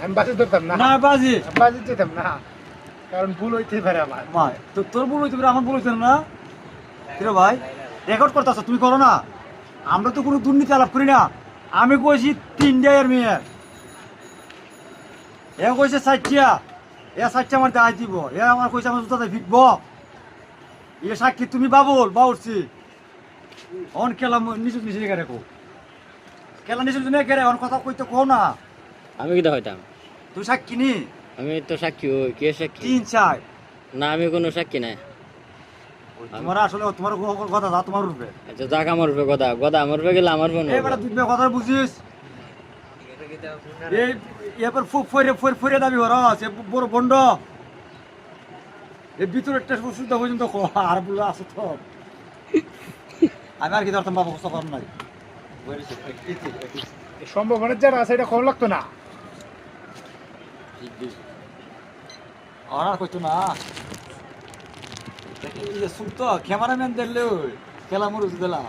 আমি বাজি ধরতাম না, না বাজি বাজি যেতাম না, কারণ ভুল হইতে পারে আমার। ভাই তো তোর ভুল হইতে পারে, আমার ভুল হইতে না। কিরে ভাই রেকর্ড করতেছ তুমি, করো না। আমরা তো কোনো দুর্নীতি আলাপ করি না। আমি কইছি 3টা এর মেয়ে, এ কইছে 4টা, এ 4টা আমার দায় দিব, এ আমার কইছে আমার জুতাতে ফিকব। এ সাক্ষী তুমি বাবুল বাউরছি অন খেলা নিচু নিচে গেলে কো খেলা নিচু নিচে গেলে অন কথা কইতে কো না। আমি কি হইতাম? তুই সাক্ষী নি? আমি তো সাক্ষী হই। কে সাক্ষী? 3-4 না, আমি কোনো সাক্ষী নাই। তোমার আসলে তোমার কথা যা তোমার উঠবে। আচ্ছা যাক, আমার উপরে কথা, কথা আমার উপরে গেলে আমার ফোন এই বেটা তুই কথা বুঝিস, এই এবার ফরে ফরে ফরে দাবি ওরা সে বড় বন্ড এই ভিতরে একটা সুবিধা পর্যন্ত আর বলে আসো তো। আমি আর কি ধরতাম বাবা, কষ্ট করার নাই। সম্ভাবনা যারা আছে এটা কম লাগতো না। আর কইতো না সুর তো ক্যামেরাম্যান দেখলে খেলা মরুজ দিলা।